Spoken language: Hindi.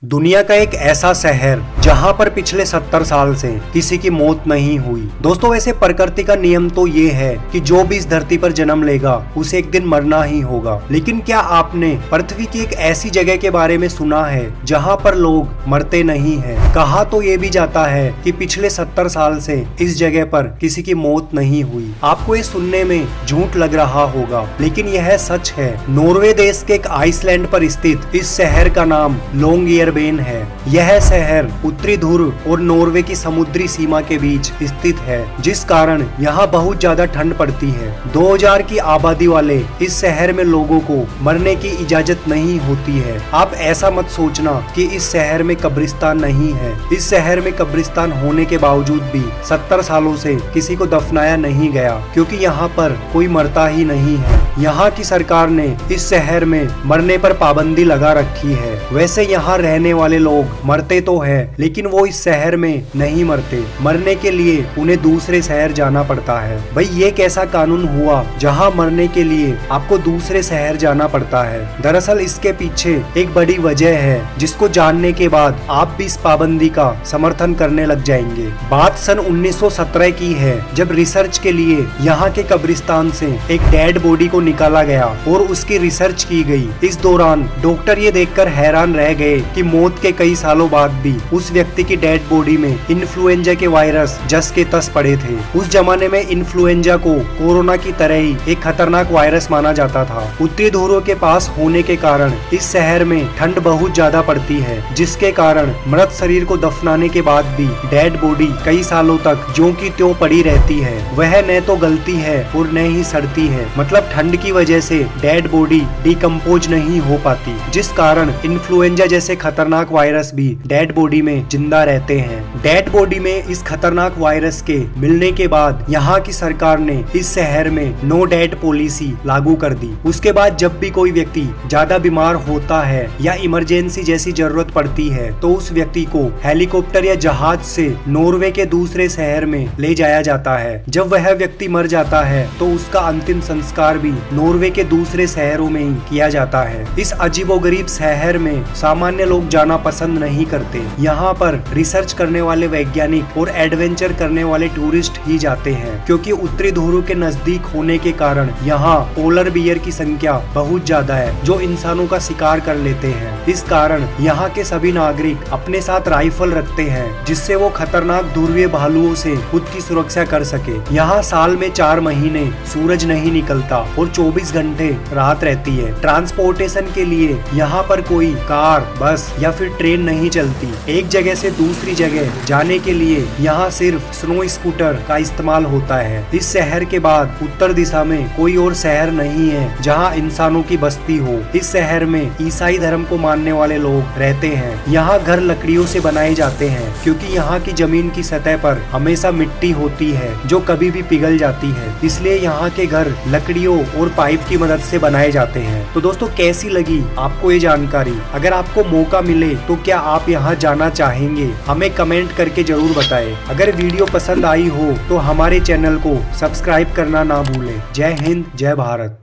दुनिया का एक ऐसा शहर जहां पर पिछले 70 साल से किसी की मौत नहीं हुई। दोस्तों, वैसे प्रकृति का नियम तो ये है कि जो भी इस धरती पर जन्म लेगा उसे एक दिन मरना ही होगा। लेकिन क्या आपने पृथ्वी की एक ऐसी जगह के बारे में सुना है जहां पर लोग मरते नहीं हैं? कहा तो ये भी जाता है कि पिछले 70 साल से इस जगह पर किसी की मौत नहीं हुई। आपको ये सुनने में झूठ लग रहा होगा, लेकिन यह सच है। नॉर्वे देश के एक आइसलैंड पर स्थित इस शहर का नाम लॉन्गयरबेन है। यह शहर उत्तरी ध्रुव और नॉर्वे की समुद्री सीमा के बीच स्थित है, जिस कारण यहाँ बहुत ज्यादा ठंड पड़ती है। 2000 की आबादी वाले इस शहर में लोगों को मरने की इजाजत नहीं होती है। आप ऐसा मत सोचना कि इस शहर में कब्रिस्तान नहीं है। इस शहर में कब्रिस्तान होने के बावजूद भी 70 सालों से किसी को दफनाया नहीं गया, क्योंकि यहाँ पर कोई मरता ही नहीं है। यहाँ की सरकार ने इस शहर में मरने पर पाबंदी लगा रखी है। वैसे यहाँ रहने वाले लोग मरते तो हैं, लेकिन वो इस शहर में नहीं मरते। मरने के लिए उन्हें दूसरे शहर जाना पड़ता है। भाई, ये कैसा कानून हुआ जहाँ मरने के लिए आपको दूसरे शहर जाना पड़ता है? दरअसल इसके पीछे एक बड़ी वजह है, जिसको जानने के बाद आप भी इस पाबंदी का समर्थन करने लग जाएंगे। बात सन 1917 की है, जब रिसर्च के लिए यहाँ के कब्रिस्तान से एक डेड बॉडी को निकाला गया और उसकी रिसर्च की गई। इस दौरान डॉक्टर ये देखकर हैरान रह गए कि मौत के कई सालों बाद भी उस व्यक्ति की डेड बॉडी में इन्फ्लुएंजा के वायरस जस के तस पड़े थे। उस जमाने में इन्फ्लुएंजा को कोरोना की तरह ही एक खतरनाक वायरस माना जाता था। उत्तरी ध्रुव के पास होने के कारण इस शहर में ठंड बहुत ज्यादा पड़ती है, जिसके कारण मृत शरीर को दफनाने के बाद भी डेड बॉडी कई सालों तक ज्यों की त्यों पड़ी रहती है। वह न तो गलती है और न ही सड़ती है। मतलब ठंड की वजह से डेड बॉडी डिकम्पोज नहीं हो पाती, जिस कारण इन्फ्लुएंजा जैसे खतरनाक वायरस भी डेड बॉडी में जिंदा रहते हैं। डेड बॉडी में इस खतरनाक वायरस के मिलने के बाद यहाँ की सरकार ने इस शहर में नो डेड पॉलिसी लागू कर दी। उसके बाद जब भी कोई व्यक्ति ज्यादा बीमार होता है या इमरजेंसी जैसी जरूरत पड़ती है, तो उस व्यक्ति को हेलीकॉप्टर या जहाज से नॉर्वे के दूसरे शहर में ले जाया जाता है। जब वह व्यक्ति मर जाता है तो उसका अंतिम संस्कार भी नॉर्वे के दूसरे शहरों में ही किया जाता है। इस अजीबोगरीब शहर में सामान्य लोग जाना पसंद नहीं करते। यहाँ पर रिसर्च करने वाले वैज्ञानिक और एडवेंचर करने वाले टूरिस्ट ही जाते हैं, क्योंकि उत्तरी ध्रुव के नजदीक होने के कारण यहाँ पोलर बियर की संख्या बहुत ज्यादा है, जो इंसानों का शिकार कर लेते हैं। इस कारण यहाँ के सभी नागरिक अपने साथ राइफल रखते हैं, जिससे वो खतरनाक ध्रुवीय भालुओं से खुद की सुरक्षा कर सके। यहाँ साल में 4 महीने सूरज नहीं निकलता और 24 घंटे रात रहती है। ट्रांसपोर्टेशन के लिए यहाँ पर कोई कार, बस या फिर ट्रेन नहीं चलती। एक जगह से दूसरी जगह जाने के लिए यहाँ सिर्फ स्नो स्कूटर का इस्तेमाल होता है। इस शहर के बाद उत्तर दिशा में कोई और शहर नहीं है जहाँ इंसानों की बस्ती हो। इस शहर में ईसाई धर्म को मानने वाले लोग रहते हैं। यहाँ घर लकड़ियों से बनाए जाते हैं, क्योंकि यहाँ की जमीन की सतह पर हमेशा मिट्टी होती है जो कभी भी पिघल जाती है। इसलिए यहाँ के घर लकड़ियों और पाइप की मदद से बनाए जाते हैं। तो दोस्तों, कैसी लगी आपको ये जानकारी? अगर आपको मौका मिले तो क्या आप यहाँ जाना चाहेंगे? हमें कमेंट करके जरूर बताएं। अगर वीडियो पसंद आई हो तो हमारे चैनल को सब्सक्राइब करना ना भूलें। जय हिंद, जय भारत।